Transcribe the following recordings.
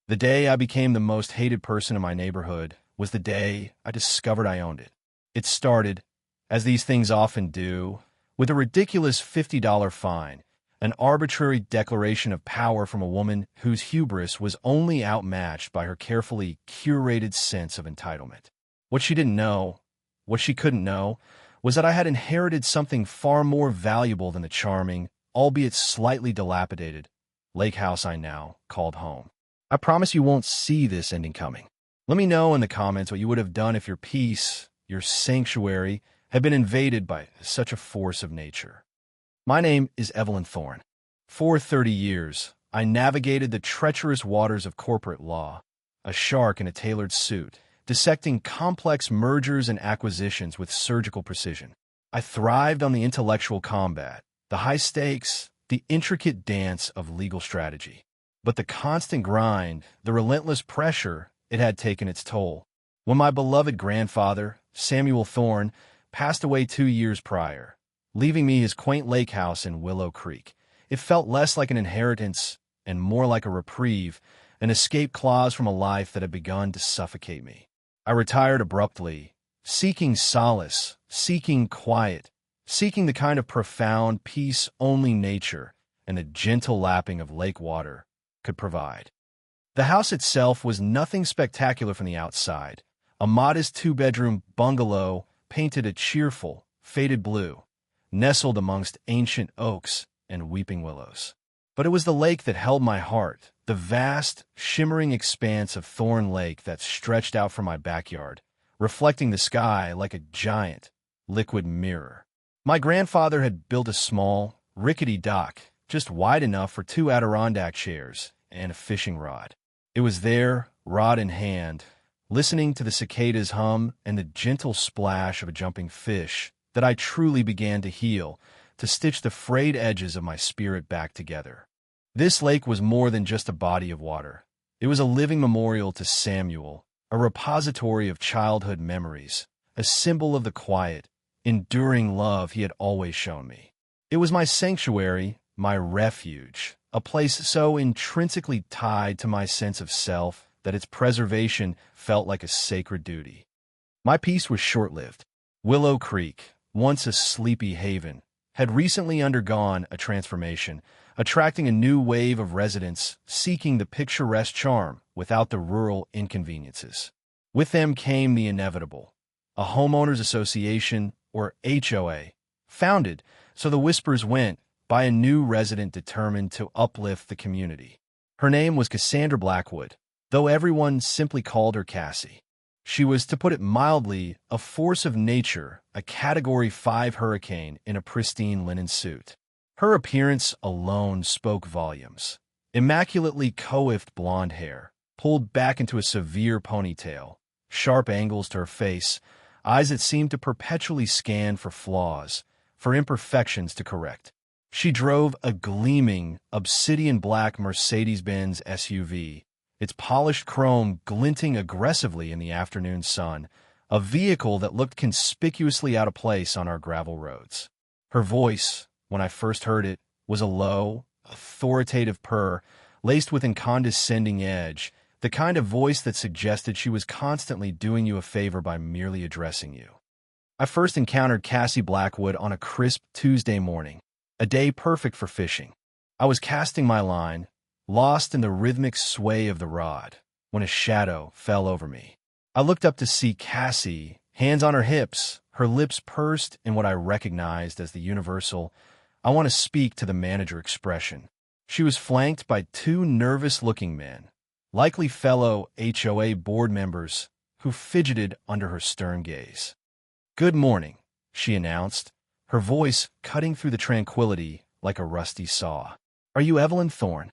The day I became the most hated person in my neighborhood was the day I discovered I owned it. It started, as these things often do, with a ridiculous $50 fine, an arbitrary declaration of power from a woman whose hubris was only outmatched by her carefully curated sense of entitlement. What she didn't know, what she couldn't know, was that I had inherited something far more valuable than the charming, albeit slightly dilapidated, lake house I now called home. I promise you won't see this ending coming. Let me know in the comments what you would have done if your peace, your sanctuary, had been invaded by such a force of nature. My name is Evelyn Thorne. For 30 years, I navigated the treacherous waters of corporate law, a shark in a tailored suit, dissecting complex mergers and acquisitions with surgical precision. I thrived on the intellectual combat, the high stakes, the intricate dance of legal strategy. But the constant grind, the relentless pressure, it had taken its toll. When my beloved grandfather, Samuel Thorne, passed away 2 years prior, leaving me his quaint lake house in Willow Creek, it felt less like an inheritance and more like a reprieve, an escape clause from a life that had begun to suffocate me. I retired abruptly, seeking solace, seeking quiet, seeking the kind of profound peace only nature and the gentle lapping of lake water could provide. The house itself was nothing spectacular from the outside, a modest 2-bedroom bungalow painted a cheerful, faded blue, nestled amongst ancient oaks and weeping willows. But it was the lake that held my heart, the vast, shimmering expanse of Thorn Lake that stretched out from my backyard, reflecting the sky like a giant, liquid mirror. My grandfather had built a small, rickety dock, just wide enough for 2 Adirondack chairs and a fishing rod. It was there, rod in hand, listening to the cicadas hum and the gentle splash of a jumping fish, that I truly began to heal, to stitch the frayed edges of my spirit back together. This lake was more than just a body of water. It was a living memorial to Samuel, a repository of childhood memories, a symbol of the quiet, enduring love he had always shown me. It was my sanctuary, my refuge, a place so intrinsically tied to my sense of self that its preservation felt like a sacred duty. My peace was short-lived. Willow Creek, once a sleepy haven, had recently undergone a transformation, attracting a new wave of residents seeking the picturesque charm without the rural inconveniences. With them came the inevitable, a homeowners association, or HOA, founded, so the whispers went, by a new resident determined to uplift the community. Her name was Cassandra Blackwood, though everyone simply called her Cassie. She was, to put it mildly, a force of nature, a Category 5 hurricane in a pristine linen suit. Her appearance alone spoke volumes. Immaculately coiffed blonde hair, pulled back into a severe ponytail, sharp angles to her face, eyes that seemed to perpetually scan for flaws, for imperfections to correct. She drove a gleaming, obsidian-black Mercedes-Benz SUV, its polished chrome glinting aggressively in the afternoon sun, a vehicle that looked conspicuously out of place on our gravel roads. Her voice, when I first heard it, was a low, authoritative purr, laced with a condescending edge, the kind of voice that suggested she was constantly doing you a favor by merely addressing you. I first encountered Cassie Blackwood on a crisp Tuesday morning, a day perfect for fishing. I was casting my line, lost in the rhythmic sway of the rod, when a shadow fell over me. I looked up to see Cassie, hands on her hips, her lips pursed in what I recognized as the universal, "I want to speak to the manager" expression. She was flanked by 2 nervous-looking men, likely fellow HOA board members, who fidgeted under her stern gaze. "Good morning," she announced, her voice cutting through the tranquility like a rusty saw. "Are you Evelyn Thorne?"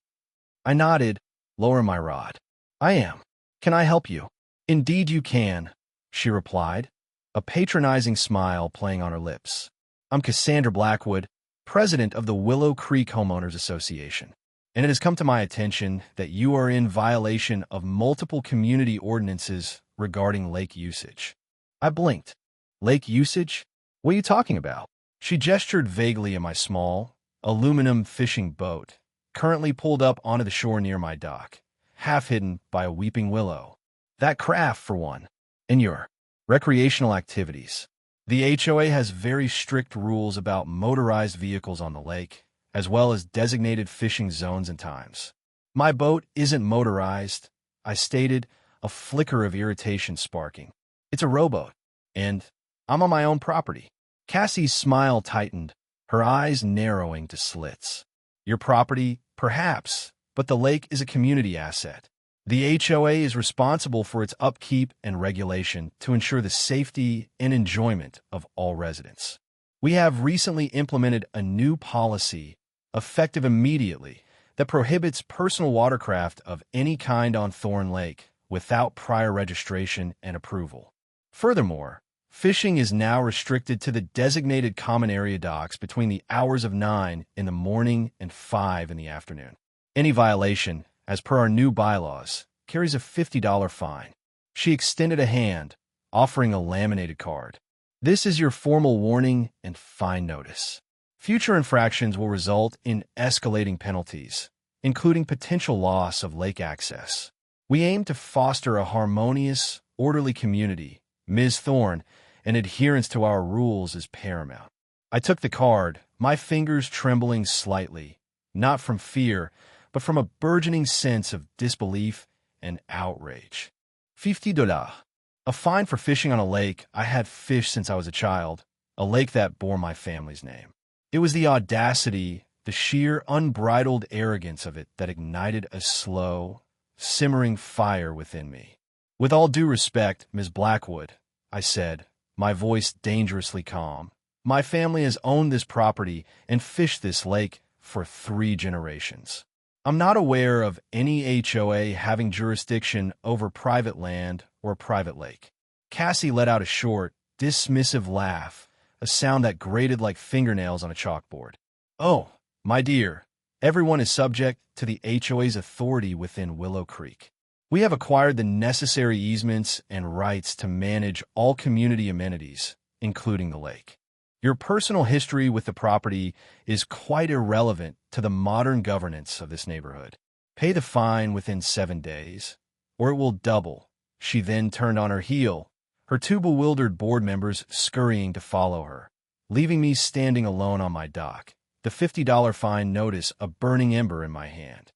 I nodded, lowering my rod. "I am. Can I help you?" "Indeed you can," she replied, a patronizing smile playing on her lips. "I'm Cassandra Blackwood, president of the Willow Creek Homeowners Association, and it has come to my attention that you are in violation of multiple community ordinances regarding lake usage." I blinked. "Lake usage? What are you talking about?" She gestured vaguely at my small, aluminum fishing boat, currently pulled up onto the shore near my dock. half hidden by a weeping willow. That craft, for one. And your recreational activities. The HOA has very strict rules about motorized vehicles on the lake, as well as designated fishing zones and times. My boat isn't motorized, I stated, a flicker of irritation sparking. It's a rowboat, and I'm on my own property. Cassie's smile tightened, her eyes narrowing to slits. Your property, perhaps, but the lake is a community asset. The HOA is responsible for its upkeep and regulation to ensure the safety and enjoyment of all residents. We have recently implemented a new policy, effective immediately, that prohibits personal watercraft of any kind on Thorn Lake without prior registration and approval. Furthermore, fishing is now restricted to the designated common area docks between the hours of 9 in the morning and 5 in the afternoon. Any violation, as per our new bylaws, carries a $50 fine. She extended a hand, offering a laminated card. This is your formal warning and fine notice. Future infractions will result in escalating penalties, including potential loss of lake access. We aim to foster a harmonious, orderly community, Ms. Thorne, and adherence to our rules is paramount. I took the card, my fingers trembling slightly, not from fear, but from a burgeoning sense of disbelief and outrage. $50. A fine for fishing on a lake I had fished since I was a child, a lake that bore my family's name. It was the audacity, the sheer unbridled arrogance of it that ignited a slow, simmering fire within me. With all due respect, Ms. Blackwood, I said, my voice dangerously calm, my family has owned this property and fished this lake for 3 generations. I'm not aware of any HOA having jurisdiction over private land or private lake. Cassie let out a short, dismissive laugh, a sound that grated like fingernails on a chalkboard. Oh, my dear, everyone is subject to the HOA's authority within Willow Creek. We have acquired the necessary easements and rights to manage all community amenities, including the lake. Your personal history with the property is quite irrelevant to the modern governance of this neighborhood. Pay the fine within 7 days, or it will double. She then turned on her heel, her 2 bewildered board members scurrying to follow her, leaving me standing alone on my dock, the $50 fine notice a burning ember in my hand.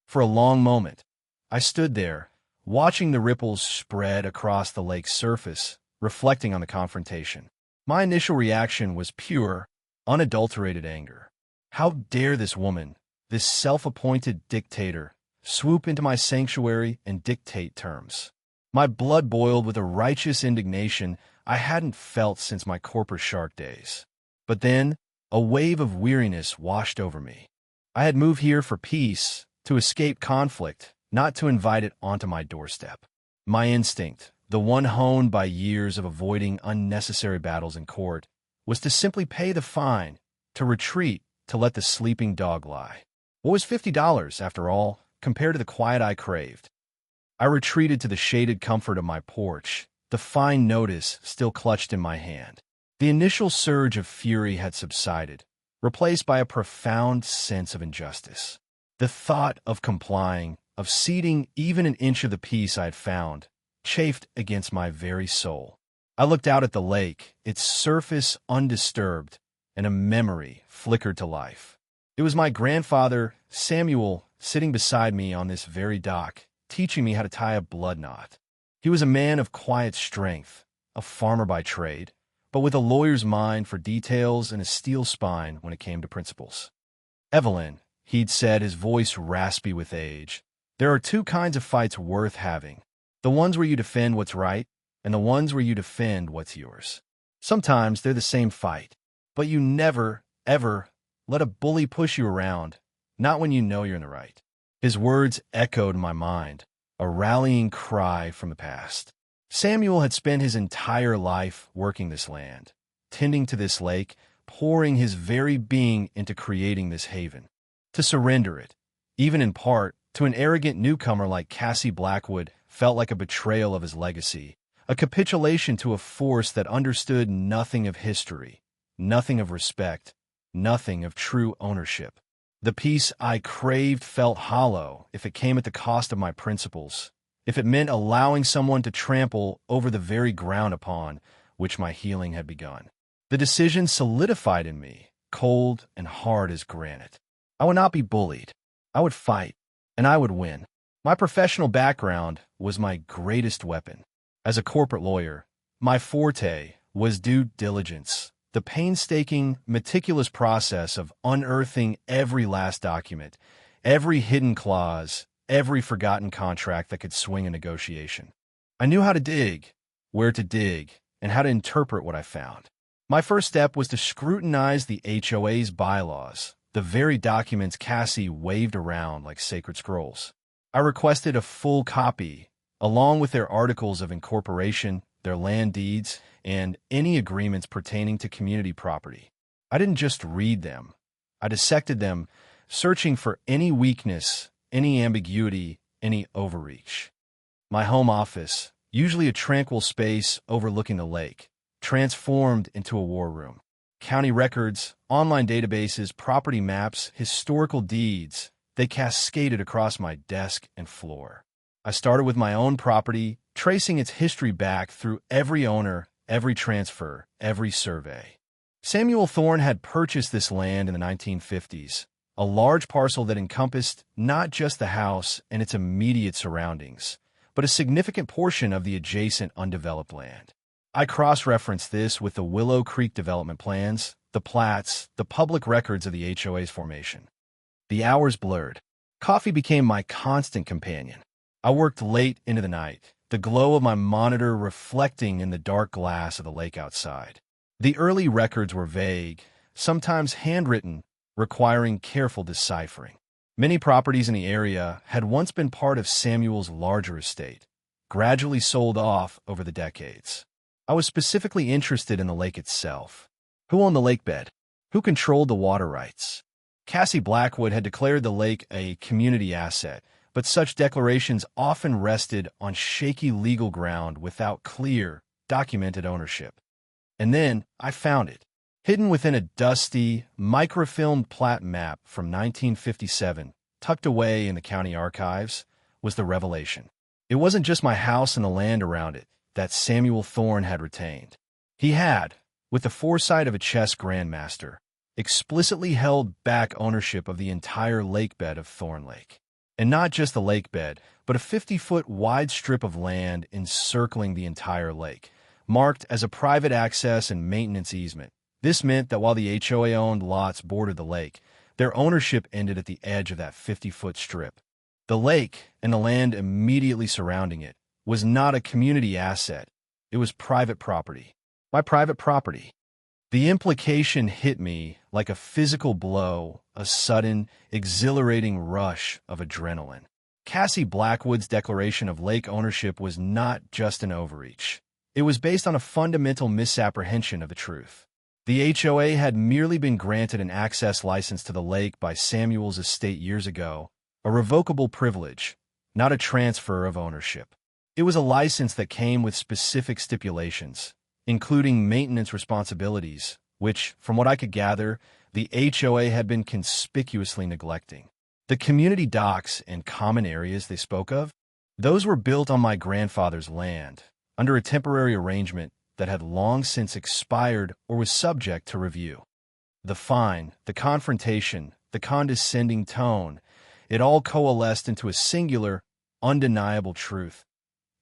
For a long moment, I stood there, watching the ripples spread across the lake's surface, reflecting on the confrontation. My initial reaction was pure, unadulterated anger. How dare this woman, this self-appointed dictator, swoop into my sanctuary and dictate terms? My blood boiled with a righteous indignation I hadn't felt since my corporate shark days. But then, a wave of weariness washed over me. I had moved here for peace, to escape conflict, not to invite it onto my doorstep. My instinct, the one honed by years of avoiding unnecessary battles in court, was to simply pay the fine, to retreat, to let the sleeping dog lie. What was $50, after all, compared to the quiet I craved? I retreated to the shaded comfort of my porch, the fine notice still clutched in my hand. The initial surge of fury had subsided, replaced by a profound sense of injustice. The thought of complying, of ceding even an inch of the peace I had found, chafed against my very soul. I looked out at the lake, its surface undisturbed, and a memory flickered to life. It was my grandfather, Samuel, sitting beside me on this very dock, teaching me how to tie a blood knot. He was a man of quiet strength, a farmer by trade, but with a lawyer's mind for details and a steel spine when it came to principles. Evelyn, he'd said, his voice raspy with age, there are 2 kinds of fights worth having. The ones where you defend what's right, and the ones where you defend what's yours. Sometimes they're the same fight, but you never, ever let a bully push you around, not when you know you're in the right. His words echoed in my mind, a rallying cry from the past. Samuel had spent his entire life working this land, tending to this lake, pouring his very being into creating this haven. To surrender it, even in part, to an arrogant newcomer like Cassie Blackwood felt like a betrayal of his legacy, a capitulation to a force that understood nothing of history, nothing of respect, nothing of true ownership. The peace I craved felt hollow if it came at the cost of my principles, if it meant allowing someone to trample over the very ground upon which my healing had begun. The decision solidified in me, cold and hard as granite. I would not be bullied. I would fight, and I would win. My professional background was my greatest weapon. As a corporate lawyer, my forte was due diligence, the painstaking, meticulous process of unearthing every last document, every hidden clause, every forgotten contract that could swing a negotiation. I knew how to dig, where to dig, and how to interpret what I found. My first step was to scrutinize the HOA's bylaws, the very documents Cassie waved around like sacred scrolls. I requested a full copy, along with their articles of incorporation, their land deeds, and any agreements pertaining to community property. I didn't just read them. I dissected them, searching for any weakness, any ambiguity, any overreach. My home office, usually a tranquil space overlooking the lake, transformed into a war room. County records, online databases, property maps, historical deeds, they cascaded across my desk and floor. I started with my own property, tracing its history back through every owner, every transfer, every survey. Samuel Thorne had purchased this land in the 1950s, a large parcel that encompassed not just the house and its immediate surroundings, but a significant portion of the adjacent undeveloped land. I cross-referenced this with the Willow Creek development plans, the plats, the public records of the HOA's formation. The hours blurred. Coffee became my constant companion. I worked late into the night, the glow of my monitor reflecting in the dark glass of the lake outside. The early records were vague, sometimes handwritten, requiring careful deciphering. Many properties in the area had once been part of Samuel's larger estate, gradually sold off over the decades. I was specifically interested in the lake itself. Who owned the lake bed? Who controlled the water rights? Cassie Blackwood had declared the lake a community asset, but such declarations often rested on shaky legal ground without clear, documented ownership. And then I found it. Hidden within a dusty, microfilmed plat map from 1957, tucked away in the county archives, was the revelation. It wasn't just my house and the land around it that Samuel Thorne had retained. He had, with the foresight of a chess grandmaster, explicitly held back ownership of the entire lake bed of Thorne Lake. And not just the lake bed, but a 50-foot wide strip of land encircling the entire lake, marked as a private access and maintenance easement. This meant that while the HOA-owned lots bordered the lake, their ownership ended at the edge of that 50-foot strip. The lake, and the land immediately surrounding it, was not a community asset. It was private property. My private property. The implication hit me like a physical blow, a sudden, exhilarating rush of adrenaline. Cassie Blackwood's declaration of lake ownership was not just an overreach. It was based on a fundamental misapprehension of the truth. The HOA had merely been granted an access license to the lake by Samuel's estate years ago, a revocable privilege, not a transfer of ownership. It was a license that came with specific stipulations, including maintenance responsibilities, which, from what I could gather, the HOA had been conspicuously neglecting. The community docks and common areas they spoke of, those were built on my grandfather's land, under a temporary arrangement that had long since expired or was subject to review. The fine, the confrontation, the condescending tone, it all coalesced into a singular, undeniable truth.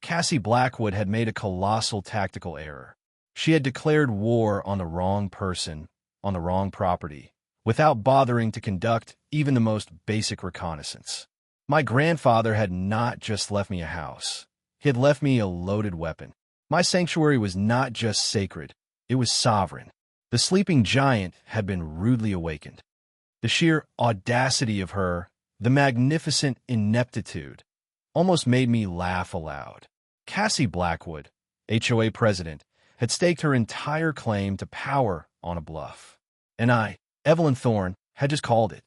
Cassie Blackwood had made a colossal tactical error. She had declared war on the wrong person, on the wrong property, without bothering to conduct even the most basic reconnaissance. My grandfather had not just left me a house. He had left me a loaded weapon. My sanctuary was not just sacred, it was sovereign. The sleeping giant had been rudely awakened. The sheer audacity of her, the magnificent ineptitude, almost made me laugh aloud. Cassie Blackwood, HOA president, had staked her entire claim to power on a bluff. And I, Evelyn Thorne, had just called it.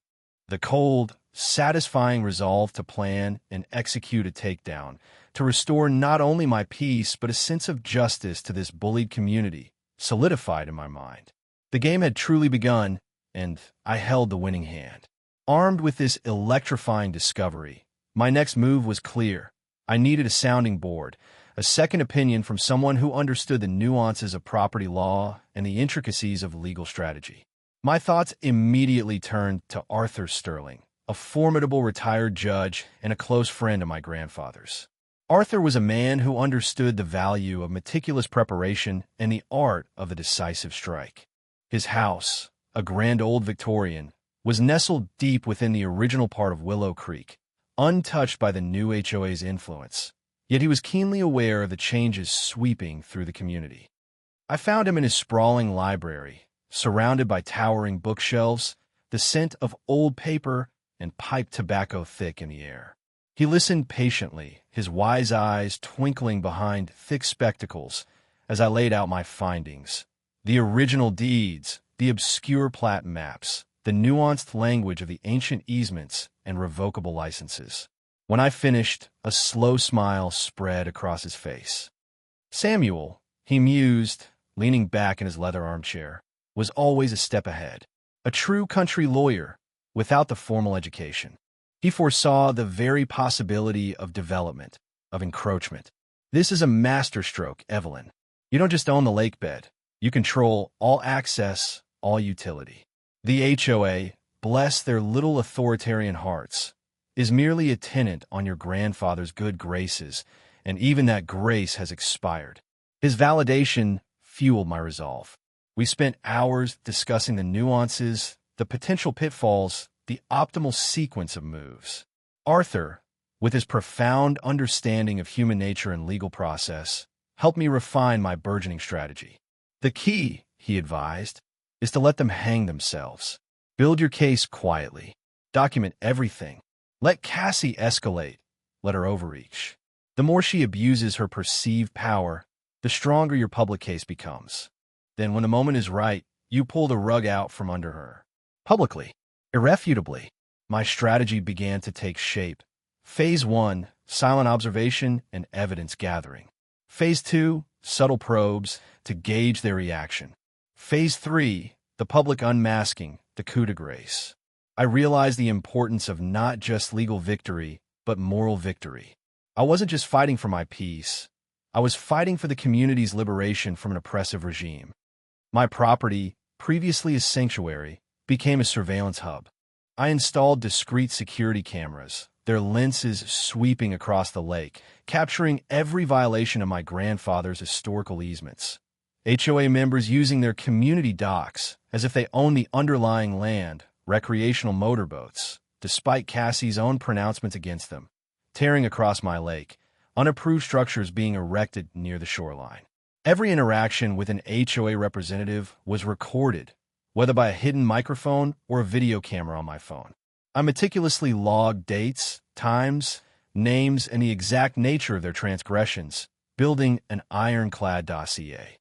The cold, satisfying resolve to plan and execute a takedown, to restore not only my peace but a sense of justice to this bullied community, solidified in my mind. The game had truly begun, and I held the winning hand. Armed with this electrifying discovery, my next move was clear. I needed a sounding board, a second opinion from someone who understood the nuances of property law and the intricacies of legal strategy. My thoughts immediately turned to Arthur Sterling, a formidable retired judge and a close friend of my grandfather's. Arthur was a man who understood the value of meticulous preparation and the art of the decisive strike. His house, a grand old Victorian, was nestled deep within the original part of Willow Creek, untouched by the new HOA's influence. Yet he was keenly aware of the changes sweeping through the community. I found him in his sprawling library, surrounded by towering bookshelves, the scent of old paper and pipe tobacco thick in the air. He listened patiently, his wise eyes twinkling behind thick spectacles as I laid out my findings. The original deeds, the obscure plat maps, the nuanced language of the ancient easements and revocable licenses. When I finished, a slow smile spread across his face. Samuel, he mused, leaning back in his leather armchair, was always a step ahead. A true country lawyer, without the formal education. He foresaw the very possibility of development, of encroachment. This is a masterstroke, Evelyn. You don't just own the lake bed. You control all access, all utility. The HOA, bless their little authoritarian hearts, is merely a tenant on your grandfather's good graces, and even that grace has expired. His validation fueled my resolve. We spent hours discussing the nuances, the potential pitfalls, the optimal sequence of moves. Arthur, with his profound understanding of human nature and legal process, helped me refine my burgeoning strategy. The key, he advised, is to let them hang themselves. Build your case quietly. Document everything. Let Cassie escalate. Let her overreach. The more she abuses her perceived power, the stronger your public case becomes. Then when the moment is right, you pull the rug out from under her. Publicly. Irrefutably, my strategy began to take shape. Phase 1, silent observation and evidence gathering. Phase 2, subtle probes to gauge their reaction. Phase 3, the public unmasking, the coup de grace. I realized the importance of not just legal victory, but moral victory. I wasn't just fighting for my peace. I was fighting for the community's liberation from an oppressive regime. My property, previously a sanctuary, became a surveillance hub. I installed discrete security cameras, their lenses sweeping across the lake, capturing every violation of my grandfather's historical easements. HOA members using their community docks as if they own the underlying land, recreational motorboats, despite Cassie's own pronouncements against them, tearing across my lake, unapproved structures being erected near the shoreline. Every interaction with an HOA representative was recorded, whether by a hidden microphone or a video camera on my phone. I meticulously logged dates, times, names, and the exact nature of their transgressions, building an ironclad dossier.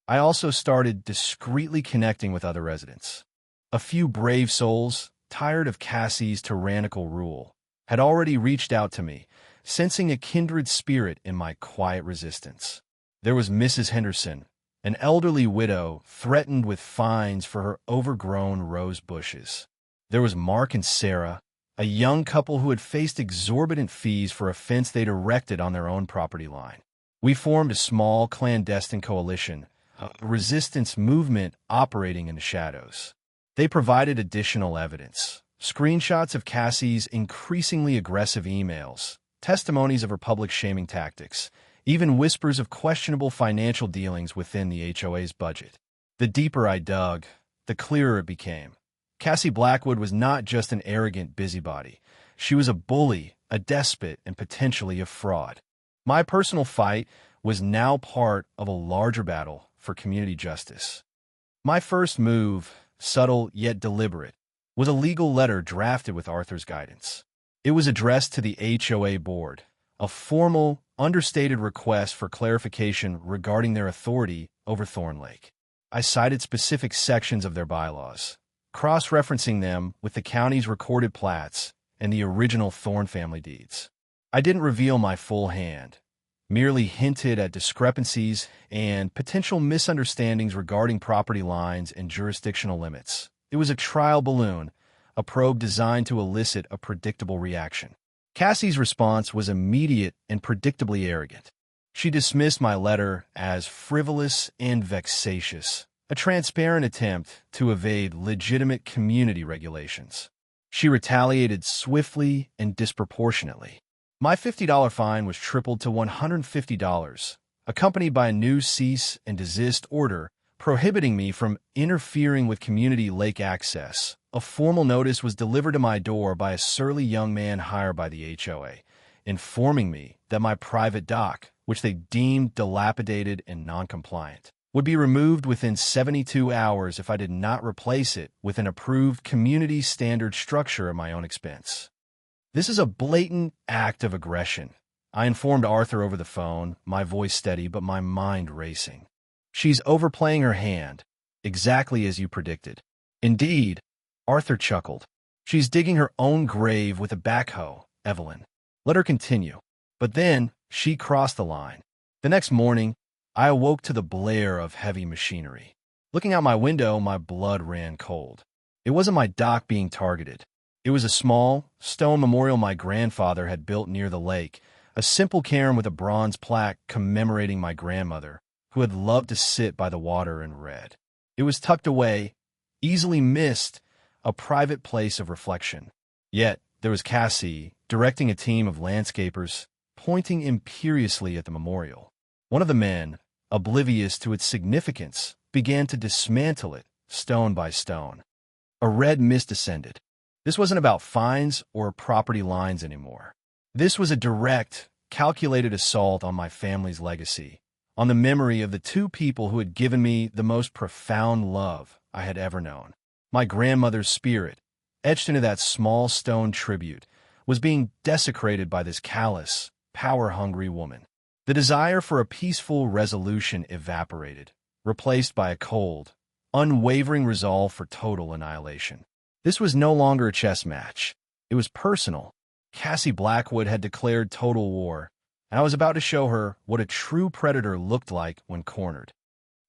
I also started discreetly connecting with other residents. A few brave souls, tired of Cassie's tyrannical rule, had already reached out to me, sensing a kindred spirit in my quiet resistance. There was Mrs. Henderson, an elderly widow threatened with fines for her overgrown rose bushes. There was Mark and Sarah, a young couple who had faced exorbitant fees for a fence they'd erected on their own property line. We formed a small clandestine coalition, a resistance movement operating in the shadows. They provided additional evidence, screenshots of Cassie's increasingly aggressive emails, testimonies of her public shaming tactics, even whispers of questionable financial dealings within the HOA's budget. The deeper I dug, the clearer it became. Cassie Blackwood was not just an arrogant busybody. She was a bully, a despot, and potentially a fraud. My personal fight was now part of a larger battle for community justice. My first move, subtle yet deliberate, was a legal letter drafted with Arthur's guidance. It was addressed to the HOA board, a formal, understated request for clarification regarding their authority over Thorn Lake. I cited specific sections of their bylaws, cross-referencing them with the county's recorded plats and the original Thorn family deeds. I didn't reveal my full hand, merely hinted at discrepancies and potential misunderstandings regarding property lines and jurisdictional limits. It was a trial balloon, a probe designed to elicit a predictable reaction. Cassie's response was immediate and predictably arrogant. She dismissed my letter as frivolous and vexatious, a transparent attempt to evade legitimate community regulations. She retaliated swiftly and disproportionately. My $50 fine was tripled to $150, accompanied by a new cease and desist order prohibiting me from interfering with community lake access. A formal notice was delivered to my door by a surly young man hired by the HOA, informing me that my private dock, which they deemed dilapidated and non-compliant, would be removed within 72 hours if I did not replace it with an approved community standard structure at my own expense. This is a blatant act of aggression. I informed Arthur over the phone, my voice steady but my mind racing. She's overplaying her hand, exactly as you predicted. Indeed, Arthur chuckled. She's digging her own grave with a backhoe, Evelyn. Let her continue. But then, she crossed the line. The next morning, I awoke to the blare of heavy machinery. Looking out my window, my blood ran cold. It wasn't my dock being targeted. It was a small, stone memorial my grandfather had built near the lake, a simple cairn with a bronze plaque commemorating my grandmother, who had loved to sit by the water and read. It was tucked away, easily missed, a private place of reflection. Yet, there was Cassie, directing a team of landscapers, pointing imperiously at the memorial. One of the men, oblivious to its significance, began to dismantle it, stone by stone. A red mist descended. This wasn't about fines or property lines anymore. This was a direct, calculated assault on my family's legacy, on the memory of the two people who had given me the most profound love I had ever known. My grandmother's spirit, etched into that small stone tribute, was being desecrated by this callous, power-hungry woman. The desire for a peaceful resolution evaporated, replaced by a cold, unwavering resolve for total annihilation. This was no longer a chess match. It was personal. Cassie Blackwood had declared total war, and I was about to show her what a true predator looked like when cornered.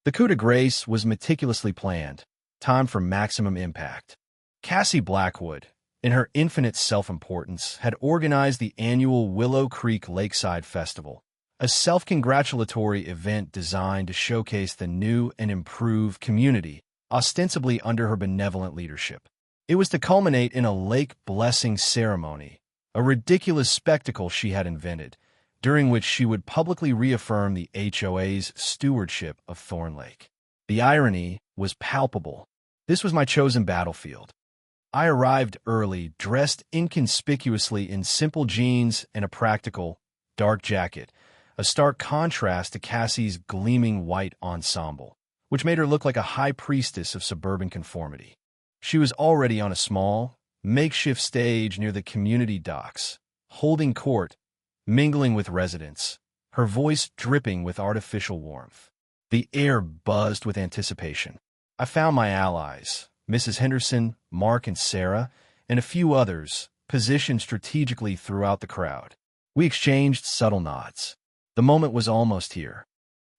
The coup de grace was meticulously planned, timed for maximum impact. Cassie Blackwood, in her infinite self-importance, had organized the annual Willow Creek Lakeside Festival, a self-congratulatory event designed to showcase the new and improved community, ostensibly under her benevolent leadership. It was to culminate in a lake blessing ceremony, a ridiculous spectacle she had invented, during which she would publicly reaffirm the HOA's stewardship of Thorn Lake. The irony was palpable. This was my chosen battlefield. I arrived early, dressed inconspicuously in simple jeans and a practical, dark jacket, a stark contrast to Cassie's gleaming white ensemble, which made her look like a high priestess of suburban conformity. She was already on a small, makeshift stage near the community docks, holding court, mingling with residents, her voice dripping with artificial warmth. The air buzzed with anticipation. I found my allies, Mrs. Henderson, Mark and Sarah, and a few others, positioned strategically throughout the crowd. We exchanged subtle nods. The moment was almost here.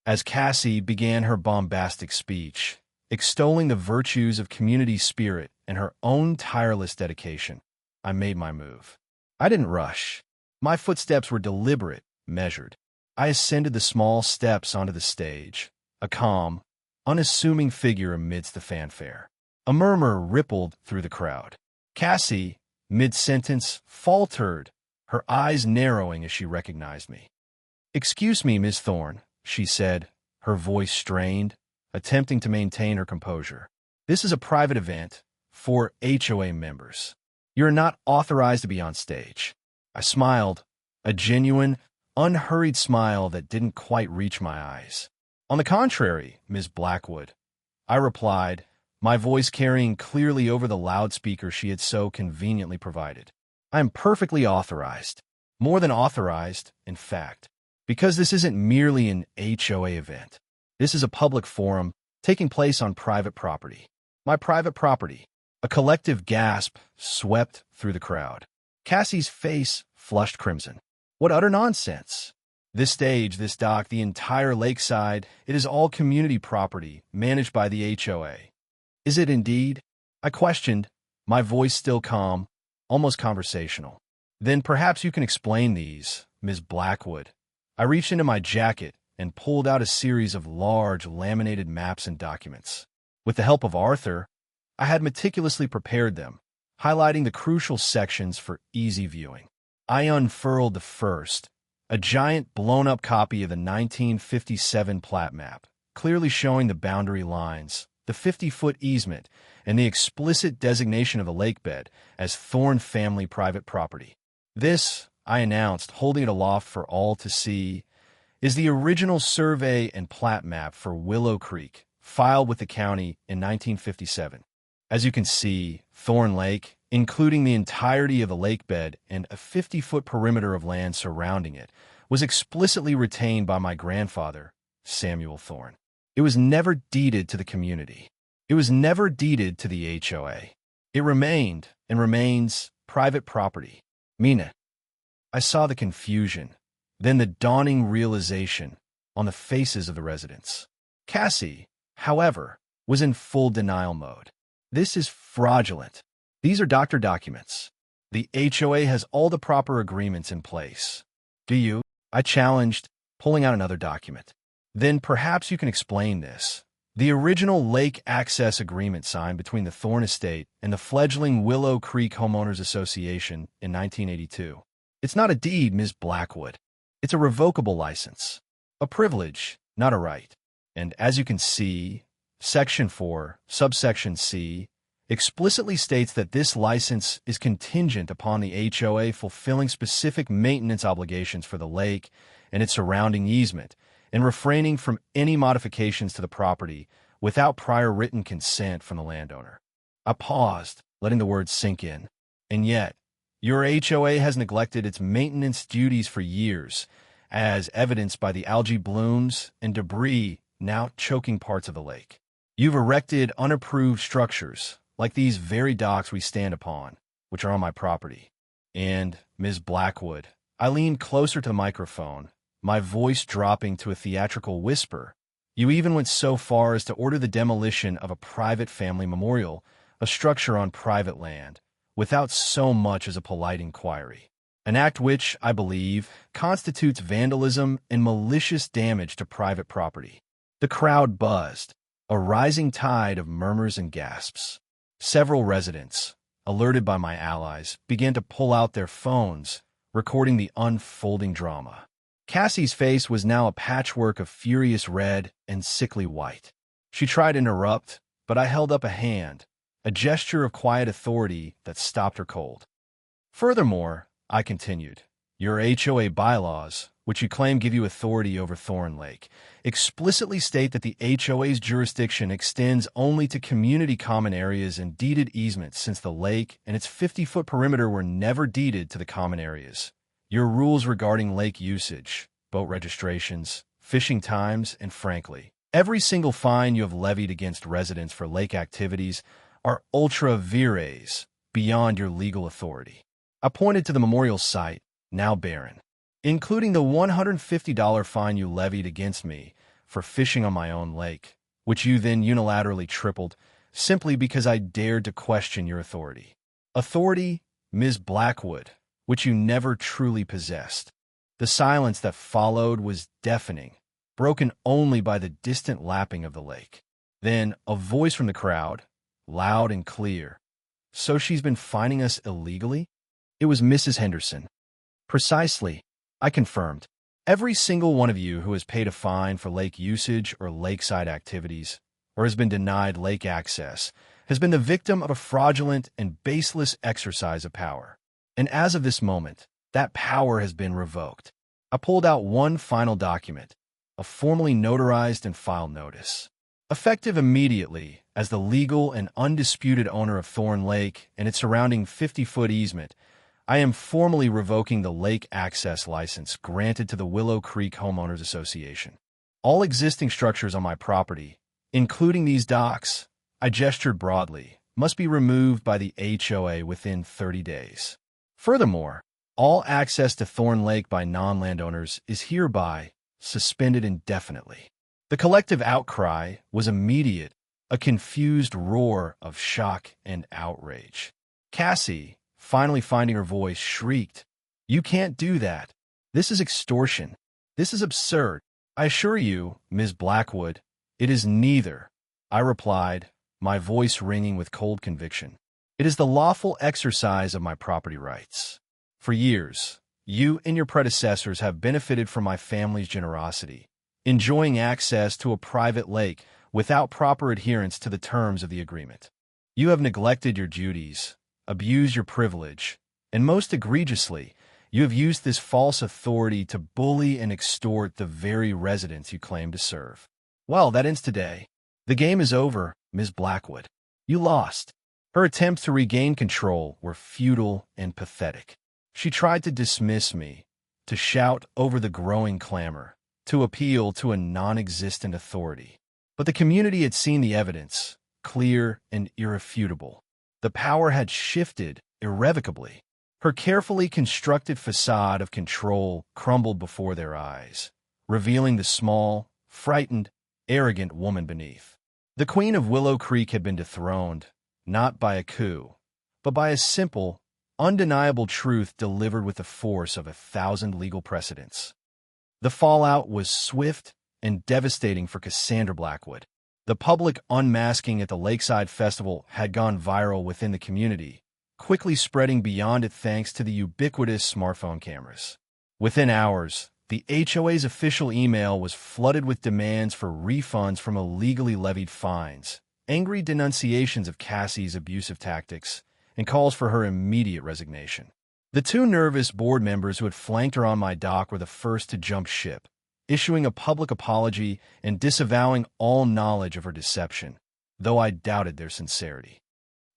As Cassie began her bombastic speech, extolling the virtues of community spirit and her own tireless dedication, I made my move. I didn't rush. My footsteps were deliberate, measured. I ascended the small steps onto the stage, a calm, unassuming figure amidst the fanfare. A murmur rippled through the crowd. Cassie, mid-sentence, faltered, her eyes narrowing as she recognized me. "Excuse me, Miss Thorne," she said, her voice strained, attempting to maintain her composure. "This is a private event for HOA members. You're not authorized to be on stage." I smiled, a genuine, unhurried smile that didn't quite reach my eyes. "On the contrary, Miss Blackwood," I replied, my voice carrying clearly over the loudspeaker she had so conveniently provided. "I am perfectly authorized. More than authorized, in fact. Because this isn't merely an HOA event. This is a public forum taking place on private property. My private property." A collective gasp swept through the crowd. Cassie's face flushed crimson. What utter nonsense! This stage, this dock, the entire lakeside, it is all community property, managed by the HOA. Is it indeed? I questioned, my voice still calm, almost conversational. Then perhaps you can explain these, Ms. Blackwood. I reached into my jacket and pulled out a series of large laminated maps and documents. With the help of Arthur, I had meticulously prepared them, highlighting the crucial sections for easy viewing. I unfurled the first, a giant blown-up copy of the 1957 plat map, clearly showing the boundary lines, the 50-foot easement, and the explicit designation of the lakebed as Thorne family private property. This, I announced, holding it aloft for all to see, is the original survey and plat map for Willow Creek, filed with the county in 1957. As you can see, Thorne Lake, including the entirety of the lakebed and a 50-foot perimeter of land surrounding it, was explicitly retained by my grandfather, Samuel Thorne. It was never deeded to the community. It was never deeded to the HOA. It remained, and remains, private property. Mina. I saw the confusion, then the dawning realization on the faces of the residents. Cassie, however, was in full denial mode. This is fraudulent. These are doctor documents. The HOA has all the proper agreements in place. Do you? I challenged, pulling out another document. Then perhaps you can explain this. The original lake access agreement signed between the Thorne Estate and the fledgling Willow Creek Homeowners Association in 1982. It's not a deed, Ms. Blackwood. It's a revocable license. A privilege, not a right. And as you can see, Section 4, subsection C, explicitly states that this license is contingent upon the HOA fulfilling specific maintenance obligations for the lake and its surrounding easement, and refraining from any modifications to the property without prior written consent from the landowner. I paused, letting the words sink in. And yet, your HOA has neglected its maintenance duties for years, as evidenced by the algae blooms and debris now choking parts of the lake. You've erected unapproved structures, like these very docks we stand upon, which are on my property. And, Ms. Blackwood, I leaned closer to the microphone, my voice dropping to a theatrical whisper. You even went so far as to order the demolition of a private family memorial, a structure on private land, without so much as a polite inquiry. An act which, I believe, constitutes vandalism and malicious damage to private property. The crowd buzzed, a rising tide of murmurs and gasps. Several residents, alerted by my allies, began to pull out their phones, recording the unfolding drama. Cassie's face was now a patchwork of furious red and sickly white. She tried to interrupt, but I held up a hand, a gesture of quiet authority that stopped her cold. Furthermore, I continued, your HOA bylaws, which you claim give you authority over Thorne Lake, explicitly state that the HOA's jurisdiction extends only to community common areas and deeded easements, since the lake and its 50-foot perimeter were never deeded to the common areas. Your rules regarding lake usage, boat registrations, fishing times, and frankly, every single fine you have levied against residents for lake activities are ultra vires, beyond your legal authority. I pointed to the memorial site, now barren, including the $150 fine you levied against me for fishing on my own lake, which you then unilaterally tripled simply because I dared to question your authority. Authority, Ms. Blackwood, which you never truly possessed. The silence that followed was deafening, broken only by the distant lapping of the lake. Then a voice from the crowd, loud and clear. So she's been fining us illegally? It was Mrs. Henderson. Precisely, I confirmed. Every single one of you who has paid a fine for lake usage or lakeside activities, or has been denied lake access, has been the victim of a fraudulent and baseless exercise of power. And as of this moment, that power has been revoked. I pulled out one final document, a formally notarized and filed notice. Effective immediately, as the legal and undisputed owner of Thorne Lake and its surrounding 50-foot easement, I am formally revoking the lake access license granted to the Willow Creek Homeowners Association. All existing structures on my property, including these docks, I gestured broadly, must be removed by the HOA within 30 days. Furthermore, all access to Thorne Lake by non-landowners is hereby suspended indefinitely. The collective outcry was immediate, a confused roar of shock and outrage. Cassie, finally finding her voice, shrieked, "You can't do that. This is extortion. This is absurd. I assure you, Ms. Blackwood, it is neither," I replied, my voice ringing with cold conviction. "It is the lawful exercise of my property rights. For years, you and your predecessors have benefited from my family's generosity, enjoying access to a private lake without proper adherence to the terms of the agreement. You have neglected your duties, abused your privilege, and most egregiously, you have used this false authority to bully and extort the very residents you claim to serve. Well, that ends today. The game is over, Ms. Blackwood. You lost." Her attempts to regain control were futile and pathetic. She tried to dismiss me, to shout over the growing clamor, to appeal to a non-existent authority. But the community had seen the evidence, clear and irrefutable. The power had shifted irrevocably. Her carefully constructed facade of control crumbled before their eyes, revealing the small, frightened, arrogant woman beneath. The Queen of Willow Creek had been dethroned, not by a coup, but by a simple, undeniable truth delivered with the force of 1,000 legal precedents. The fallout was swift and devastating for Cassandra Blackwood. The public unmasking at the Lakeside Festival had gone viral within the community, quickly spreading beyond it thanks to the ubiquitous smartphone cameras. Within hours, the HOA's official email was flooded with demands for refunds from illegally levied fines, angry denunciations of Cassie's abusive tactics, and calls for her immediate resignation. The two nervous board members who had flanked her on my dock were the first to jump ship, issuing a public apology and disavowing all knowledge of her deception, though I doubted their sincerity.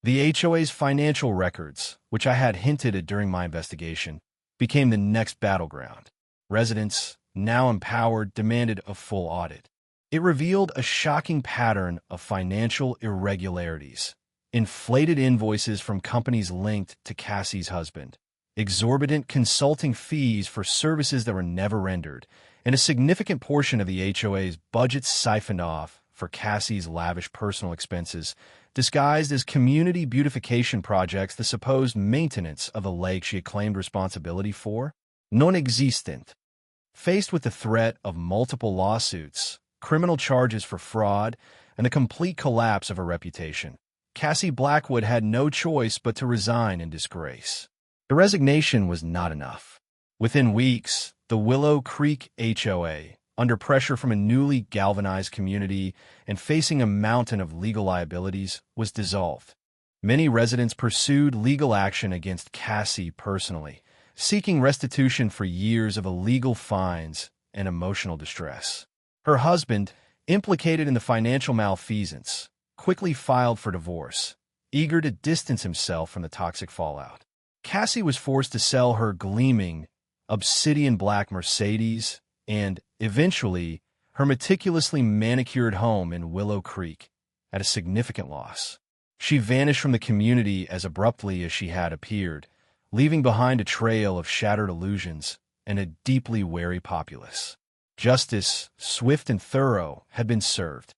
The HOA's financial records, which I had hinted at during my investigation, became the next battleground. Residents, now empowered, demanded a full audit. It revealed a shocking pattern of financial irregularities, inflated invoices from companies linked to Cassie's husband, exorbitant consulting fees for services that were never rendered, and a significant portion of the HOA's budget siphoned off for Cassie's lavish personal expenses, disguised as community beautification projects, the supposed maintenance of the lake she had claimed responsibility for, non-existent. Faced with the threat of multiple lawsuits, criminal charges for fraud, and the complete collapse of her reputation, Cassie Blackwood had no choice but to resign in disgrace. The resignation was not enough. Within weeks, the Willow Creek HOA, under pressure from a newly galvanized community and facing a mountain of legal liabilities, was dissolved. Many residents pursued legal action against Cassie personally, seeking restitution for years of illegal fines and emotional distress. Her husband, implicated in the financial malfeasance, quickly filed for divorce, eager to distance himself from the toxic fallout. Cassie was forced to sell her gleaming, obsidian black Mercedes and, eventually, her meticulously manicured home in Willow Creek at a significant loss. She vanished from the community as abruptly as she had appeared, leaving behind a trail of shattered illusions and a deeply wary populace. Justice, swift and thorough, had been served.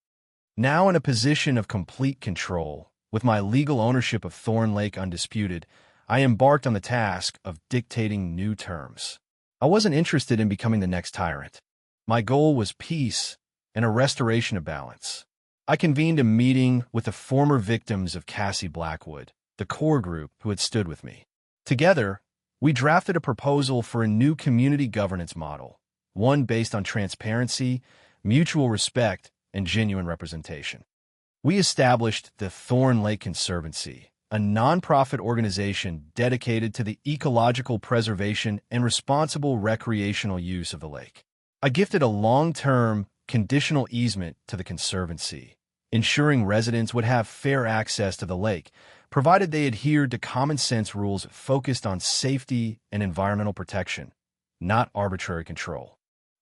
Now in a position of complete control, with my legal ownership of Thorn Lake undisputed, I embarked on the task of dictating new terms. I wasn't interested in becoming the next tyrant. My goal was peace and a restoration of balance. I convened a meeting with the former victims of Cassie Blackwood, the core group who had stood with me. Together, we drafted a proposal for a new community governance model, one based on transparency, mutual respect, and genuine representation. We established the Thorn Lake Conservancy, a nonprofit organization dedicated to the ecological preservation and responsible recreational use of the lake. I gifted a long-term, conditional easement to the Conservancy, ensuring residents would have fair access to the lake, provided they adhered to common-sense rules focused on safety and environmental protection, not arbitrary control.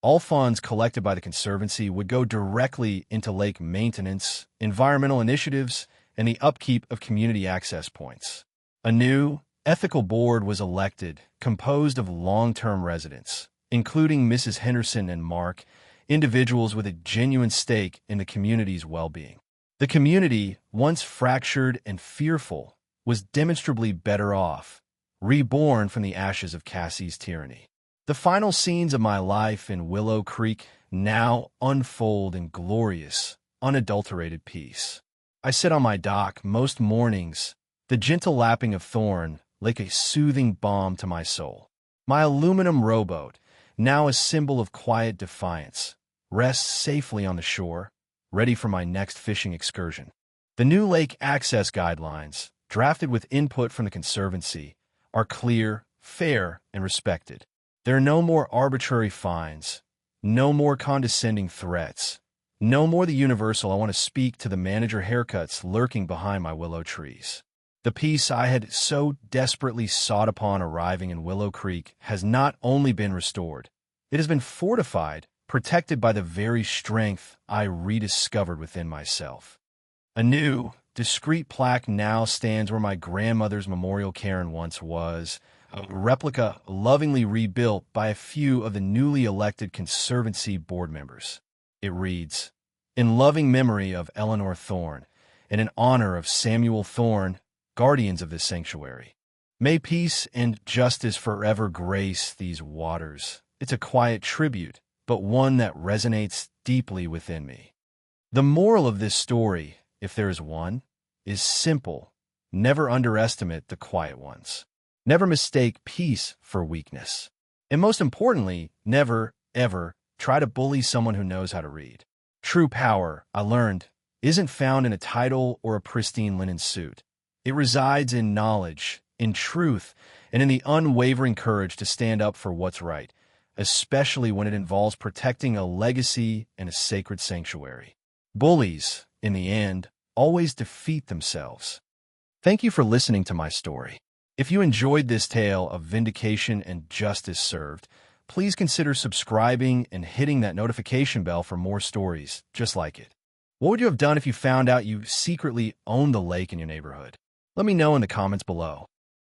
All funds collected by the Conservancy would go directly into lake maintenance, environmental initiatives, and the upkeep of community access points. A new, ethical board was elected, composed of long-term residents, including Mrs. Henderson and Mark, individuals with a genuine stake in the community's well-being. The community, once fractured and fearful, was demonstrably better off, reborn from the ashes of Cassie's tyranny. The final scenes of my life in Willow Creek now unfold in glorious, unadulterated peace. I sit on my dock most mornings, the gentle lapping of thorn like a soothing balm to my soul. My aluminum rowboat, now a symbol of quiet defiance, rests safely on the shore, ready for my next fishing excursion. The new lake access guidelines, drafted with input from the Conservancy, are clear, fair, and respected. There are no more arbitrary fines, no more condescending threats, no more the universal "I want to speak to the manager" haircuts lurking behind my willow trees. The peace I had so desperately sought upon arriving in Willow Creek has not only been restored, it has been fortified, protected by the very strength I rediscovered within myself. A new, discreet plaque now stands where my grandmother's memorial cairn once was, a replica lovingly rebuilt by a few of the newly elected Conservancy board members. It reads, "In loving memory of Eleanor Thorne, and in honor of Samuel Thorne, guardians of this sanctuary. May peace and justice forever grace these waters." It's a quiet tribute, but one that resonates deeply within me. The moral of this story, if there is one, is simple. Never underestimate the quiet ones. Never mistake peace for weakness. And most importantly, never, ever try to bully someone who knows how to read. True power, I learned, isn't found in a title or a pristine linen suit. It resides in knowledge, in truth, and in the unwavering courage to stand up for what's right, especially when it involves protecting a legacy and a sacred sanctuary. Bullies, in the end, always defeat themselves. Thank you for listening to my story. If you enjoyed this tale of vindication and justice served, please consider subscribing and hitting that notification bell for more stories just like it. What would you have done if you found out you secretly owned the lake in your neighborhood? Let me know in the comments below.